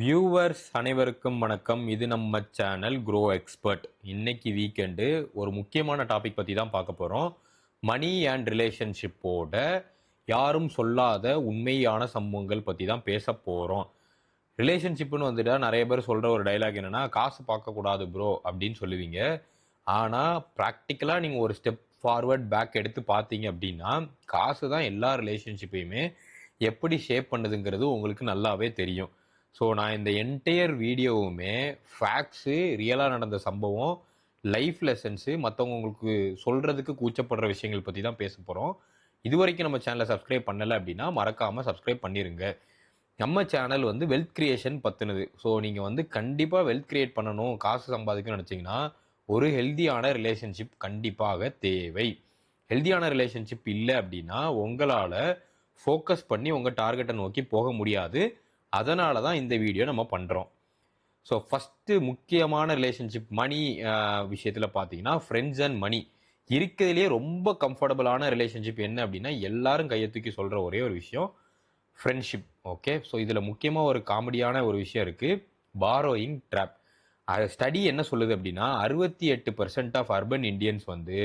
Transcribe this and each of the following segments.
Viewers அனைவருக்கும் வணக்கம். இது நம்ம சேனல் க்ரோ எக்ஸ்பர்ட். இன்னைக்கு வீக்கெண்டு ஒரு முக்கியமான டாபிக் பற்றி தான் பார்க்க போகிறோம். மணி அண்ட் ரிலேஷன்ஷிப்போட யாரும் சொல்லாத உண்மையான சம்பவங்கள் பற்றி தான் பேச போகிறோம். ரிலேஷன்ஷிப்னு வந்துட்டா நிறைய பேர் சொல்கிற ஒரு டைலாக் என்னென்னா, காசு பார்க்கக்கூடாது ப்ரோ அப்படின்னு சொல்லுவீங்க. ஆனால் ப்ராக்டிக்கலாக நீங்கள் ஒரு ஸ்டெப் ஃபார்வர்ட் பேக் எடுத்து பார்த்தீங்க அப்படின்னா, காசு தான் எல்லா ரிலேஷன்ஷிப்பையுமே எப்படி ஷேப் பண்ணுதுங்கிறது உங்களுக்கு நல்லாவே தெரியும். ஸோ நான் இந்த என்டையர் வீடியோவுமே ஃபேக்ட்ஸு, ரியலாக நடந்த சம்பவம், லைஃப் லெசன்ஸு, மற்றவங்க உங்களுக்கு சொல்கிறதுக்கு கூச்சப்படுற விஷயங்கள் பற்றி தான் பேச போகிறோம். இது வரைக்கும் நம்ம சேனலை சப்ஸ்கிரைப் பண்ணலை அப்படின்னா மறக்காமல் சப்ஸ்கிரைப் பண்ணிடுங்க. நம்ம சேனல் வந்து வெல்த் கிரியேஷன் பற்றினது. ஸோ நீங்கள் வந்து கண்டிப்பாக வெல்த் கிரியேட் பண்ணணும், காசு சம்பாதிக்கணும்னு நினச்சிங்கன்னா ஒரு ஹெல்தியான ரிலேஷன்ஷிப் கண்டிப்பாக தேவை. ஹெல்தியான ரிலேஷன்ஷிப் இல்லை அப்படின்னா உங்களால் ஃபோக்கஸ் பண்ணி உங்கள் டார்கெட்டை நோக்கி போக முடியாது. அதனால தான் இந்த வீடியோ நம்ம பண்ணுறோம். ஸோ ஃபஸ்ட்டு முக்கியமான ரிலேஷன்ஷிப் மணி விஷயத்தில் பார்த்தீங்கன்னா, ஃப்ரெண்ட்ஸ் அண்ட் மணி இருக்கிறதுலேயே ரொம்ப கம்ஃபர்டபுளான ரிலேஷன்ஷிப் என்ன அப்படின்னா, எல்லாரும் கையை தூக்கி சொல்கிற ஒரே ஒரு விஷயம் ஃப்ரெண்ட்ஷிப். ஓகே, ஸோ இதில் முக்கியமாக ஒரு காமெடியான ஒரு விஷயம் இருக்குது, பாரோயிங் ட்ராப். ஸ்டடி என்ன சொல்லுது அப்படின்னா, 68% ஆஃப் அர்பன் இண்டியன்ஸ் வந்து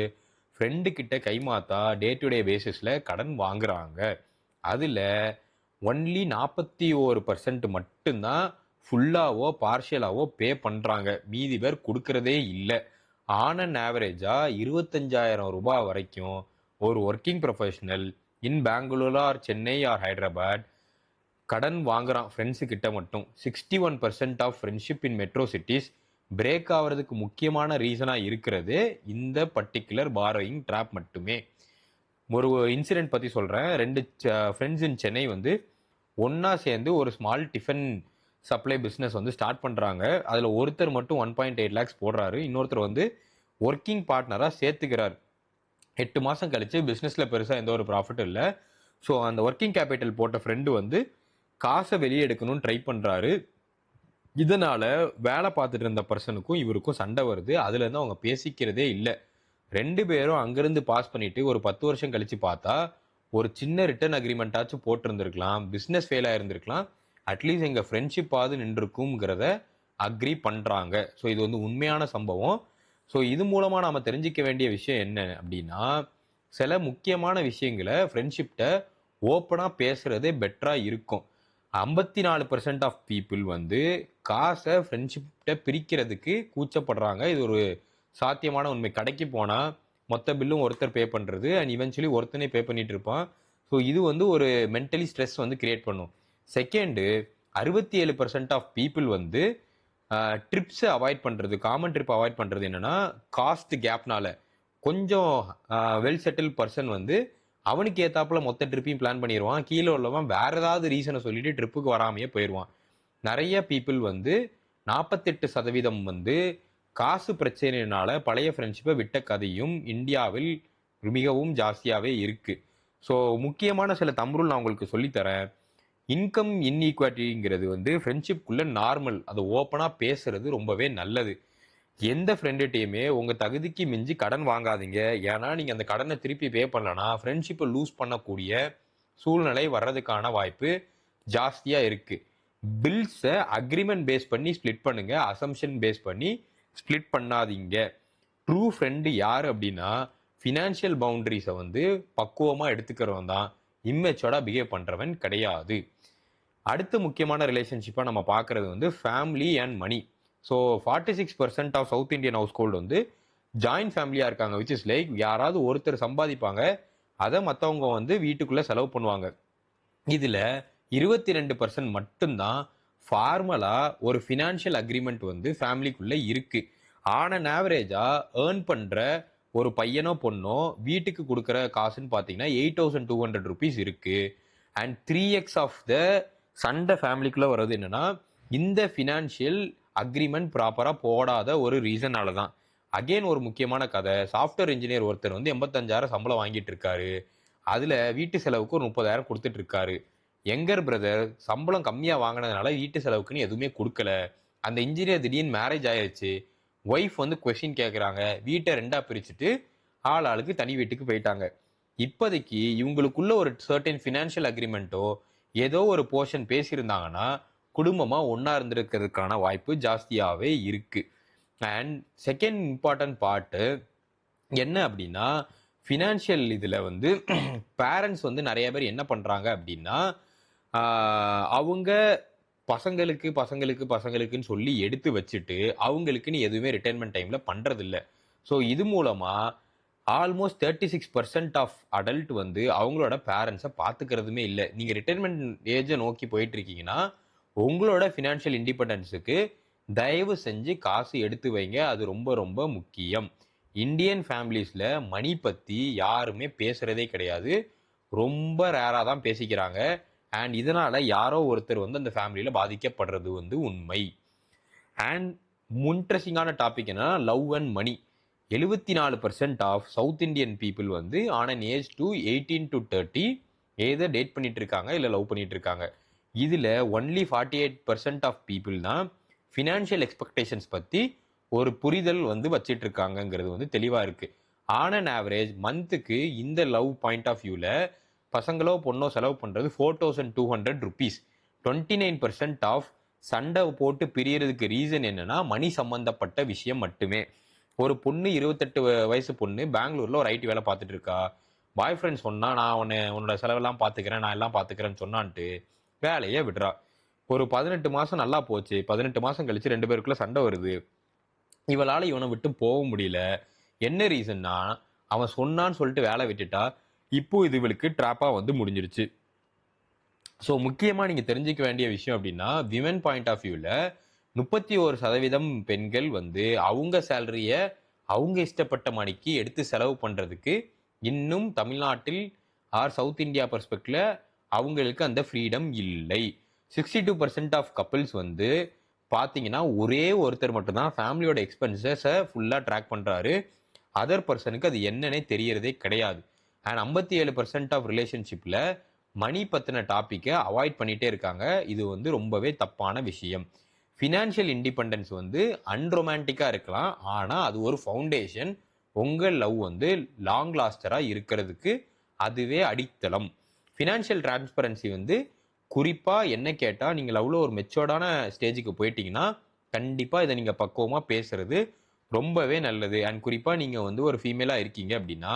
ஃப்ரெண்டு கிட்ட கைமாத்தா டே டு டே பேசிஸில் கடன் வாங்குறாங்க. அதில் ஒன்லி 41% மட்டும்தான் ஃபுல்லாவோ பார்ஷியலாவோ பே பண்ணுறாங்க. மீதி பேர் கொடுக்கறதே இல்லை. ஆன் அண்ட் ஆவரேஜாக 25,000 ரூபாய் வரைக்கும் ஒரு working professional in Bangalore or Chennai or Hyderabad கடன் வாங்குறான் ஃப்ரெண்ட்ஸு கிட்ட மட்டும். 61% of friendship in metro cities break ஆகிறதுக்கு முக்கியமான ரீசனாக இருக்கிறது இந்த பர்டிகுலர் பாரோயிங் ட்ராப் மட்டுமே. ஒரு இன்சிடென்ட் பற்றி சொல்கிறேன். 2 ஃப்ரெண்ட்ஸ் இன் சென்னை வந்து ஒன்றா சேர்ந்து ஒரு ஸ்மால் டிஃபன் சப்ளை பிஸ்னஸ் வந்து ஸ்டார்ட் பண்ணுறாங்க. அதில் ஒருத்தர் மட்டும் 1.8 lakhs போடுறாரு, இன்னொருத்தர் வந்து ஒர்க்கிங் பார்ட்னராக சேர்த்துக்கிறார். 8 மாதம் கழித்து பிஸ்னஸில் பெருசாக எந்த ஒரு ப்ராஃபிட்டும் இல்லை. ஸோ அந்த ஒர்க்கிங் கேபிட்டல் போட்ட ஃப்ரெண்டு வந்து காசை வெளியே எடுக்கணும்னு ட்ரை பண்ணுறாரு. இதனால் வேலை பார்த்துட்டு இருந்த பர்சனுக்கும் இவருக்கும் சண்டை வருது. அதுலேருந்து அவங்க பேசிக்கிறதே இல்லை. 2 பேரும் அங்கேருந்து பாஸ் பண்ணிவிட்டு ஒரு 10 வருஷம் கழித்து பார்த்தா ஒரு சின்ன ரிட்டர்ன் அக்ரிமெண்ட்டாச்சும் போட்டிருந்துருக்கலாம், பிஸ்னஸ் ஃபெயில் ஆயிருந்திருக்கலாம், அட்லீஸ்ட் எங்கள் ஃப்ரெண்ட்ஷிப்பாவது நின்றுருக்குங்கிறத அக்ரி பண்ணுறாங்க. ஸோ இது வந்து உண்மையான சம்பவம். ஸோ இது மூலமாக நாம் தெரிஞ்சிக்க வேண்டிய விஷயம் என்ன அப்படின்னா, சில முக்கியமான விஷயங்களை ஃப்ரெண்ட்ஷிப்ட ஓப்பனாக பேசுகிறதே பெட்டராக இருக்கும். 54% ஆஃப் பீப்புள் வந்து காசை ஃப்ரெண்ட்ஷிப்ட பிரிக்கிறதுக்கு கூச்சப்படுறாங்க. இது ஒரு சாத்தியமான உண்மை. கடைக்கு போனால் மொத்த பில்லும் ஒருத்தர் பே பண்ணுறது அண்ட் இவென்ச்சுவலி ஒருத்தனே பே பண்ணிட்டு இருப்பான். ஸோ இது வந்து ஒரு மென்டலி ஸ்ட்ரெஸ் வந்து கிரியேட் பண்ணும். செகண்டு, 67% ஆஃப் பீப்புள் வந்து ட்ரிப்ஸை அவாய்ட் பண்ணுறது, காமன் ட்ரிப் அவாய்ட் பண்ணுறது என்னென்னா காஸ்ட் கேப்னால. கொஞ்சம் வெல் செட்டில் பர்சன் வந்து அவனுக்கு ஏற்றாப்புல மொத்த ட்ரிப்பையும் பிளான் பண்ணிடுவான். கீழே உள்ளவன் வேற ஏதாவது ரீசனை சொல்லிட்டு ட்ரிப்புக்கு வராமையே போயிடுவான். நிறைய பீப்புள் வந்து 48% வந்து காசு பிரச்சனையினால பழைய ஃப்ரெண்ட்ஷிப்பை விட்ட கதையும் இந்தியாவில் மிகவும் ஜாஸ்தியாகவே இருக்குது. ஸோ முக்கியமான சில தம்ரூல் நான் உங்களுக்கு சொல்லித்தரேன். இன்கம் இன்ஈக்வாலிட்டிங்கிறது வந்து ஃப்ரெண்ட்ஷிப்குள்ளே நார்மல். அதை ஓப்பனாக பேசுறது ரொம்பவே நல்லது. எந்த ஃப்ரெண்டுகிட்டையுமே உங்கள் தகுதிக்கு மிஞ்சி கடன் வாங்காதீங்க. ஏன்னா நீங்கள் அந்த கடனை திருப்பி பே பண்ணலன்னா ஃப்ரெண்ட்ஷிப்பை லூஸ் பண்ணக்கூடிய சூழ்நிலை வர்றதுக்கான வாய்ப்பு ஜாஸ்தியாக இருக்குது. பில்ஸை அக்ரிமெண்ட் பேஸ் பண்ணி ஸ்ப்ளிட் பண்ணுங்கள், அசம்ஷன் பேஸ் பண்ணி ஸ்ப்ளிட் பண்ணாதீங்க. ட்ரூ ஃப்ரெண்டு யார் அப்படின்னா, ஃபினான்ஷியல் பவுண்டரிஸை வந்து பக்குவமாக எடுத்துக்கிறவன் தான், இம்மெச்சோர்டாக பிஹேவ் பண்ணுறவன் கிடையாது. அடுத்த முக்கியமான ரிலேஷன்ஷிப்பாக நம்ம பார்க்குறது வந்து family and money. So 46% of south Indian household வந்து ஜாயின்ட் ஃபேமிலியாக இருக்காங்க. விச் இஸ் லைக் யாராவது ஒருத்தர் சம்பாதிப்பாங்க, அதை மற்றவங்க வந்து வீட்டுக்குள்ளே செலவு பண்ணுவாங்க. இதில் 22% மட்டும்தான் ஃபார்மலாக ஒரு ஃபினான்ஷியல் அக்ரிமெண்ட் வந்து ஃபேமிலிக்குள்ளே இருக்குது. ஆன் அண்ட் ஆவரேஜாக ஏர்ன் பண்ணுற ஒரு பையனோ பொண்ணோ வீட்டுக்கு கொடுக்குற காசுன்னு பார்த்தீங்கன்னா 8,200 rupees இருக்குது. அண்ட் 3x ஆஃப் த சண்டை ஃபேமிலிக்குள்ளே வர்றது என்னென்னா, இந்த ஃபினான்ஷியல் அக்ரிமெண்ட் ப்ராப்பராக போடாத ஒரு ரீசனால தான். அகெயின் ஒரு முக்கியமான கதை, சாஃப்ட்வேர் இன்ஜினியர் ஒருத்தர் வந்து 85,000 சம்பளம் வாங்கிட்டு இருக்காரு. அதில் வீட்டு செலவுக்கு ஒரு 30,000 கொடுத்துட்டு இருக்காரு. யங்கர் பிரதர் சம்பளம் கம்மியாக வாங்கினதுனால வீட்டு செலவுக்குன்னு எதுவுமே கொடுக்கல. அந்த இன்ஜினியர் திடீர்னு மேரேஜ் ஆயிடுச்சு. ஒய்ஃப் வந்து கொஸ்டின் கேட்குறாங்க. வீட்டை 2ஆக பிரிச்சுட்டு ஆளுக்கு தனி வீட்டுக்கு போயிட்டாங்க. இப்போதைக்கு இவங்களுக்குள்ள ஒரு சர்டன் ஃபினான்ஷியல் அக்ரிமெண்ட்டோ ஏதோ ஒரு போர்ஷன் பேசியிருந்தாங்கன்னா குடும்பமா ஒண்ணா இருந்திருக்கிறதுக்கான வாய்ப்பு ஜாஸ்தியாவே இருக்கு. அண்ட் செகண்ட் இம்பார்ட்டன்ட் பார்ட்டு என்ன அப்படின்னா, ஃபினான்ஷியல் இதுல வந்து பேரண்ட்ஸ் வந்து நிறைய பேர் என்ன பண்றாங்க அப்படின்னா, அவங்க பசங்களுக்கு பசங்களுக்கு பசங்களுக்குன்னு சொல்லி எடுத்து வச்சுட்டு அவங்களுக்குன்னு எதுவுமே ரிட்டைர்மெண்ட் டைம்ல பண்றது இல்ல. ஸோ இது மூலமா ஆல்மோஸ்ட் 36% ஆஃப் அடல்ட் வந்து அவங்களோட பேரண்ட்ஸை பார்த்துக்கிறதுமே இல்லை. நீங்க ரிட்டைர்மெண்ட் ஏஜை நோக்கி போயிட்டு இருக்கீங்கன்னா உங்களோட ஃபினான்ஷியல் இண்டிபெண்டன்ஸுக்கு தயவு செஞ்சு காசு எடுத்து வைங்க. அது ரொம்ப ரொம்ப முக்கியம். இந்தியன் ஃபேமிலிஸ்ல மணி பத்தி யாருமே பேசுறதே கிடையாது. ரொம்ப ரேரா தான் பேசிக்கிறாங்க. அண்ட் இதனால யாரோ ஒருத்தர் வந்து அந்த ஃபேமிலியில பாதிக்கப்படுறது வந்து உண்மை. அண்ட் இன்ட்ரெஸ்டிங்கான டாபிக் என்னன்னா love and money. 74% of south Indian people வந்து on an age to 18 to 30 ஏதோ டேட் பண்ணிட்டு இருக்காங்க இல்லை லவ் பண்ணிட்டு இருக்காங்க. இதுல ஒன்லி 48% ஆஃப் பீப்புள் தான் ஃபினான்ஷியல் எக்ஸ்பெக்டேஷன்ஸ் பத்தி ஒரு புரிதல் வந்து வச்சிட்டு இருக்காங்கங்கிறது வந்து தெளிவா இருக்கு. ஆன் அன் ஆவரேஜ் மந்த்துக்கு இந்த லவ் பாயிண்ட் ஆஃப் வியூல பசங்களோ பொண்ணோ செலவு பண்றது 4200 rupees. 29% ஆஃப் சண்டை போட்டு பிரியறதுக்கு ரீசன் என்னன்னா மணி சம்பந்தப்பட்ட விஷயம் மட்டுமே. ஒரு பொண்ணு 28 வயசு பொண்ணு பெங்களூர்ல ஒரு ஐடி வேலை பார்த்துட்டு இருக்கா. பாய் ஃப்ரெண்ட் சொன்னா நான் உன்னோட செலவெல்லாம் பார்த்துக்கிறேன், நான் எல்லாம் பார்த்துக்கிறேன்னு சொன்னான்ட்டு வேலையை விடுறா. ஒரு 18 மாசம் நல்லா போச்சு. 18 மாசம் கழிச்சு 2 பேருக்குள்ள சண்டை வருது. இவளால இவனை விட்டு போக முடியல. என்ன ரீசன்னா அவன் சொன்னான்னு சொல்லிட்டு வேலை விட்டுட்டா. இப்போ இது இவளுக்கு ட்ராப்பா வந்து முடிஞ்சிருச்சு. ஸோ முக்கியமா நீங்க தெரிஞ்சுக்க வேண்டிய விஷயம் அப்படின்னா விமன் பாயிண்ட் ஆஃப் வியூல 31% பெண்கள் வந்து அவங்க சேலரிய அவங்க இஷ்டப்பட்ட மணிக்கு எடுத்து செலவு பண்றதுக்கு இன்னும் தமிழ்நாட்டில் ஆர் சவுத் இந்தியா பெர்ஸ்பெக்டிவ்ல அவங்களுக்கு அந்த ஃப்ரீடம் இல்லை. 62% ஆஃப் கப்பிள்ஸ் வந்து பார்த்தீங்கன்னா ஒரே ஒருத்தர் மட்டும்தான் ஃபேமிலியோட எக்ஸ்பென்சஸை ஃபுல்லாக ட்ராக் பண்ணுறாரு. அதர் பர்சனுக்கு அது என்னன்னே தெரியறதே கிடையாது. அண்ட் 57% ஆஃப் ரிலேஷன்ஷிப்பில் மணி பற்றின டாப்பிக்கை அவாய்ட் பண்ணிகிட்டே இருக்காங்க. இது வந்து ரொம்பவே தப்பான விஷயம். ஃபினான்ஷியல் இண்டிபெண்டன்ஸ் வந்து அன்ரொமான்டிக்காக இருக்கலாம், ஆனால் அது ஒரு ஃபவுண்டேஷன். உங்கள் லவ் வந்து லாங் லாஸ்டராக இருக்கிறதுக்கு அதுவே அடித்தளம். ஃபினான்ஷியல் டிரான்ஸ்பரன்சி வந்து குறிப்பாக என்ன கேட்டால் நீங்கள் லவ்வில் ஒரு மெச்சோர்டான ஸ்டேஜுக்கு போயிட்டீங்கன்னா கண்டிப்பாக இதை நீங்கள் பக்குவமாக பேசுறது ரொம்பவே நல்லது. அண்ட் குறிப்பாக நீங்கள் வந்து ஒரு ஃபீமேலாக இருக்கீங்க அப்படின்னா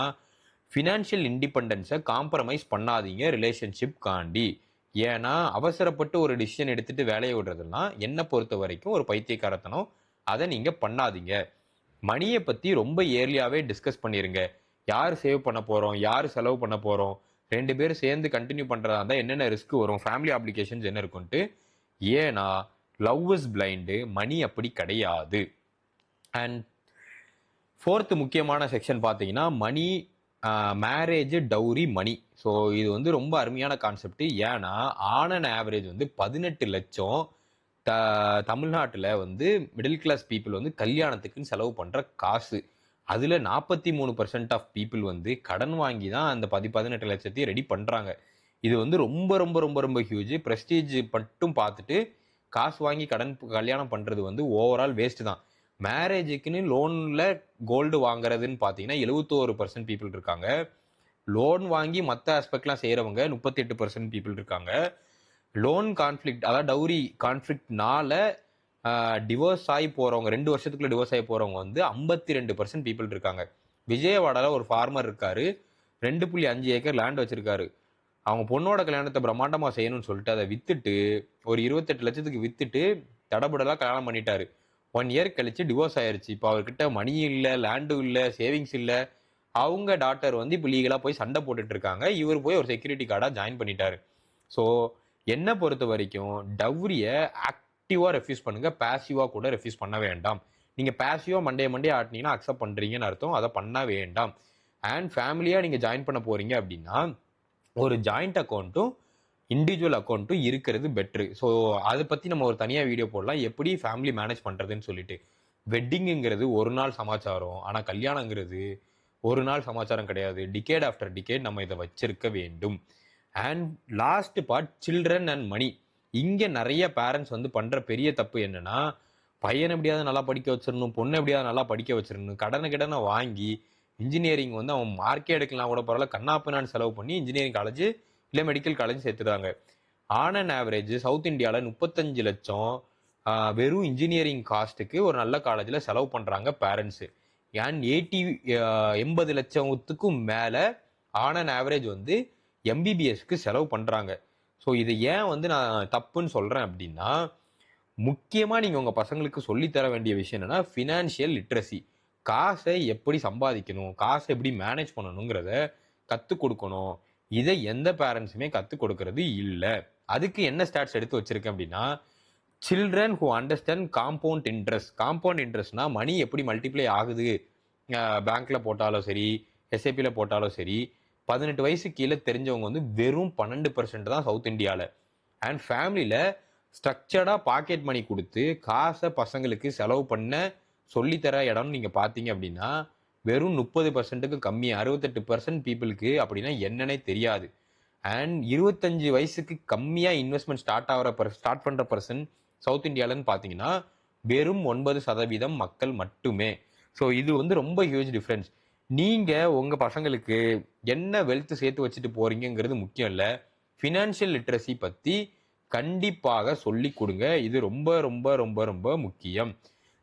ஃபினான்ஷியல் இண்டிபெண்டன்ஸை காம்ப்ரமைஸ் பண்ணாதீங்க ரிலேஷன்ஷிப் காண்டி. ஏன்னா அவசரப்பட்டு ஒரு டிசிஷன் எடுத்துட்டு வேலையை விடுறதுலாம் என்னை பொறுத்த வரைக்கும் ஒரு பைத்தியக்காரத்தனம். அதை நீங்கள் பண்ணாதீங்க. மணியை பற்றி ரொம்ப ஏர்லியாகவே டிஸ்கஸ் பண்ணிடுங்க. யார் சேவ் பண்ண போகிறோம், யார் செலவு பண்ண போகிறோம், 2 பேரும் சேர்ந்து கண்டினியூ பண்ணுறதா இருந்தால் என்னென்ன ரிஸ்க் வரும், ஃபேமிலி ஆப்ளிகேஷன்ஸ் என்ன இருக்குன்ட்டு. ஏன்னா லவ் இஸ் பிளைண்டு, மணி அப்படி கிடையாது. அண்ட் ஃபோர்த்து முக்கியமான செக்ஷன் பார்த்தீங்கன்னா மணி, மேரேஜ், டவுரி, மணி. ஸோ இது வந்து ரொம்ப அருமையான கான்செப்ட். ஏன்னா ஆன் அண்ட் ஆவரேஜ் வந்து 18 லட்சம் தமிழ்நாட்டில் வந்து மிடில் கிளாஸ் பீப்புள் வந்து கல்யாணத்துக்குன்னு செலவு பண்ணுற காசு. அதில் 43% ஆஃப் பீப்புள் வந்து கடன் வாங்கி தான் அந்த 18 லட்சத்தையும் ரெடி பண்ணுறாங்க. இது வந்து ரொம்ப ரொம்ப ரொம்ப ரொம்ப ஹியூஜ். ப்ரெஸ்டீஜ் மட்டும் பார்த்துட்டு காசு வாங்கி கல்யாணம் பண்ணுறது வந்து ஓவரால் வேஸ்ட் தான். மேரேஜுக்குன்னு லோனில் கோல்டு வாங்குறதுன்னு பார்த்தீங்கன்னா 71% பீப்புள் இருக்காங்க. லோன் வாங்கி மற்ற ஆஸ்பெக்ட்லாம் செய்கிறவங்க 38% பீப்புள் இருக்காங்க. லோன் கான்ஃப்ளிக்ட், அதாவது டவுரி கான்ஃப்ளிக்ட்னால டிவோர்ஸ் ஆகி போகிறவங்க, 2 வருஷத்துக்குள்ள டிவோர்ஸ் ஆகி போகிறவங்க வந்து 52% பீப்புள் இருக்காங்க. விஜயவாடாவில் ஒரு ஃபார்மர் இருக்காரு. 2.5 ஏக்கர் லேண்ட் வச்சிருக்காரு. அவங்க பொண்ணோட கல்யாணத்தை பிரம்மாண்டமாக செய்யணும்னு சொல்லிட்டு அதை வித்துட்டு ஒரு 28 லட்சத்துக்கு வித்துட்டு தடபுடலாக கல்யாணம் பண்ணிட்டாரு. 1 இயர் கழிச்சு டிவோர்ஸ் ஆயிருச்சு. இப்போ அவர்கிட்ட மணி இல்லை, லேண்டும் இல்லை, சேவிங்ஸ் இல்லை. அவங்க டாட்டர் வந்து இப்போ லீகலாக போய் சண்டை போட்டுட்டு இருக்காங்க. இவர் போய் ஒரு செக்யூரிட்டி கார்டாக ஜாயின் பண்ணிட்டாரு. ஸோ என்னை பொறுத்த வரைக்கும் டவுரியை ஆக்டிவாக ரெஃப்யூஸ் பண்ணுங்க, பேசிவாக கூட ரெஃப்யூஸ் பண்ண வேண்டாம். நீங்கள் பேசிவாக மண்டே ஆட்டினீங்கன்னா அக்செப்ட் பண்ணுறீங்கன்னு அர்த்தம். அதை பண்ண வேண்டாம். அண்ட் ஃபேமிலியாக நீங்கள் ஜாயின் பண்ண போறீங்க அப்படின்னா ஒரு ஜாயிண்ட் அக்கௌண்ட்டும் இண்டிவிஜுவல் அக்கௌண்ட்டும் இருக்கிறது பெட்ரு. ஸோ அதை பற்றி நம்ம ஒரு தனியாக வீடியோ போடலாம், எப்படி ஃபேமிலி மேனேஜ் பண்ணுறதுன்னு சொல்லிட்டு. வெட்டிங்குங்கிறது ஒரு நாள் சமாச்சாரம், ஆனால் கல்யாணங்கிறது ஒரு நாள் சமாச்சாரம் கிடையாது. டிகேட் ஆஃப்டர் டிகேட் நம்ம இதை வச்சிருக்க வேண்டும். And last part children and money. இங்கே நிறைய பேரண்ட்ஸ் வந்து பண்ணுற பெரிய தப்பு என்னன்னா, பையனை எப்படியாவது நல்லா படிக்க வச்சிடணும், பொண்ணை எப்படியாவது நல்லா படிக்க வச்சிடணும், கடனை வாங்கி இன்ஜினியரிங் வந்து அவன் மார்க்கே எடுக்கலாம் கூட பரவாயில்ல, கண்ணாப்பினான்னு செலவு பண்ணி இன்ஜினியரிங் காலேஜ் இல்லை மெடிக்கல் காலேஜ் சேர்த்துறாங்க. ஆன் அண்ட் ஆவரேஜ் சவுத் இந்தியாவில் 35 லட்சம் வெறும் இன்ஜினியரிங் காஸ்ட்டுக்கு ஒரு நல்ல காலேஜில் செலவு பண்ணுறாங்க பேரண்ட்ஸு. ஏன் 80 லட்சத்துக்கும் மேலே ஆன் அண்ட் ஆவரேஜ் வந்து எம்பிபிஎஸ்க்கு செலவு பண்ணுறாங்க. ஸோ இது ஏன் வந்து நான் தப்புன்னு சொல்கிறேன் அப்படின்னா, முக்கியமாக நீங்கள் உங்கள் பசங்களுக்கு சொல்லித்தர வேண்டிய விஷயம் என்னென்னா ஃபினான்ஷியல் லிட்ரஸி. காசை எப்படி சம்பாதிக்கணும், காசை எப்படி மேனேஜ் பண்ணணுங்கிறத கற்றுக் கொடுக்கணும். இதை எந்த பேரண்ட்ஸுமே கற்றுக் கொடுக்கறது இல்லை. அதுக்கு என்ன ஸ்டாட்ஸ் எடுத்து வச்சிருக்கேன் அப்படின்னா, children who understand compound interest. Compound இன்ட்ரெஸ்ட்னா மணி எப்படி மல்டிப்ளை ஆகுது, பேங்க்ல போட்டாலும் சரி, எஸ்ஐபியில போட்டாலும் சரி, 18 வயசு கீழே தெரிஞ்சவங்க வந்து வெறும் 12% தான் சவுத் இந்தியாவில். அண்ட் ஃபேமிலியில் ஸ்ட்ரக்சர்டாக பாக்கெட் மணி கொடுத்து காசை பசங்களுக்கு செலவு பண்ண சொல்லித்தர இடம்னு நீங்கள் பார்த்தீங்க அப்படின்னா வெறும் 30%க்கு கம்மி. 68% பீப்புளுக்கு அப்படின்னா என்னன்னே தெரியாது. அண்ட் 25 வயசுக்கு கம்மியாக இன்வெஸ்ட்மெண்ட் ஸ்டார்ட் பண்ணுற பர்சன் சவுத் இந்தியாவில்னு பார்த்தீங்கன்னா வெறும் 9% மக்கள் மட்டுமே. ஸோ இது வந்து ரொம்ப ஹியூஜ் டிஃப்ரென்ஸ். நீங்கள் உங்கள் பசங்களுக்கு என்ன வெல்த் சேர்த்து வச்சுட்டு போறீங்கிறது முக்கியம் இல்லை, ஃபினான்ஷியல் லிட்ரஸி பற்றி கண்டிப்பாக சொல்லி கொடுங்க. இது ரொம்ப ரொம்ப ரொம்ப ரொம்ப முக்கியம்.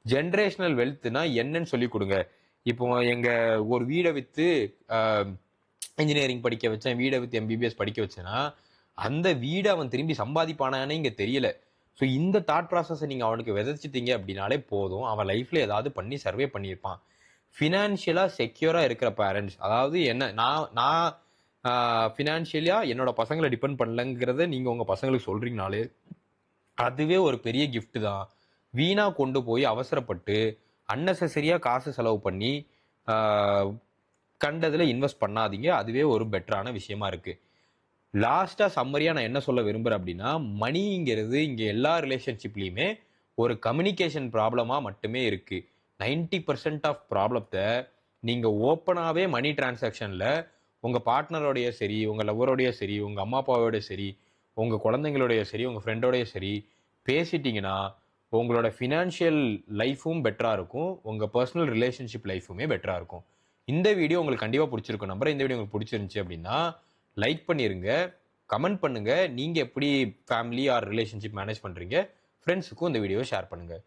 ஜென்ரேஷனல் வெல்த்னா என்னன்னு சொல்லி கொடுங்க. இப்போ ஒரு வீடை விற்று இன்ஜினியரிங் படிக்க வச்சேன், வீடை விற்று எம்பிபிஎஸ் படிக்க வச்சேன்னா அந்த வீடை அவன் திரும்பி சம்பாதிப்பானானே இங்கே தெரியல. ஸோ இந்த தாட் ப்ராசஸை நீங்கள் அவனுக்கு விதைச்சிட்டீங்க அப்படின்னாலே போதும், அவன் லைஃப்பில் ஏதாவது பண்ணி சர்வே பண்ணியிருப்பான். ஃபினான்ஷியலாக செக்யூராக இருக்கிற பேரண்ட்ஸ், அதாவது என்ன, நான் ஃபினான்ஷியலாக என்னோட பசங்களை டிபெண்ட் பண்ணலங்கிறத நீங்கள் உங்கள் பசங்களுக்கு சொல்கிறீங்கனாலே அதுவே ஒரு பெரிய கிஃப்ட் தான். வீணாக கொண்டு போய் அவசரப்பட்டு அன்னெசரியாக காசு செலவு பண்ணி கண்டதில் இன்வெஸ்ட் பண்ணாதீங்க. அதுவே ஒரு பெட்டரான விஷயமா இருக்குது. லாஸ்ட்டாக சம்மரியாக நான் என்ன சொல்ல விரும்புகிறேன் அப்படின்னா, மணிங்கிறது இங்கே எல்லா ரிலேஷன்ஷிப்லேயுமே ஒரு கம்யூனிகேஷன் ப்ராப்ளமாக மட்டுமே இருக்குது. 90% ஆஃப் ப்ராப்ளத்தை நீங்கள் ஓப்பனாகவே மணி டிரான்சாக்ஷனில் உங்கள் பார்ட்னரோடைய சரி, உங்கள் லவ்வரோடைய சரி, உங்கள் அம்மா அப்பாவோடைய சரி, உங்கள் குழந்தைங்களுடைய சரி, உங்கள் ஃப்ரெண்டோடைய சரி பேசிட்டிங்கன்னா உங்களோட ஃபினான்ஷியல் லைஃபும் பெட்டராக இருக்கும், உங்கள் பர்சனல் ரிலேஷன்ஷிப் லைஃபுமே பெட்டராக இருக்கும். இந்த வீடியோ உங்களுக்கு கண்டிப்பாக பிடிச்சிருக்கும் நம்புறேன். இந்த வீடியோ உங்களுக்கு பிடிச்சிருந்துச்சி அப்படின்னா லைக் பண்ணிடுங்க, கமெண்ட் பண்ணுங்கள். நீங்கள் எப்படி ஃபேமிலி ஆர் ரிலேஷன்ஷிப் மேனேஜ் பண்ணுறீங்க, ஃப்ரெண்ட்ஸுக்கும் இந்த வீடியோவை ஷேர் பண்ணுங்கள்.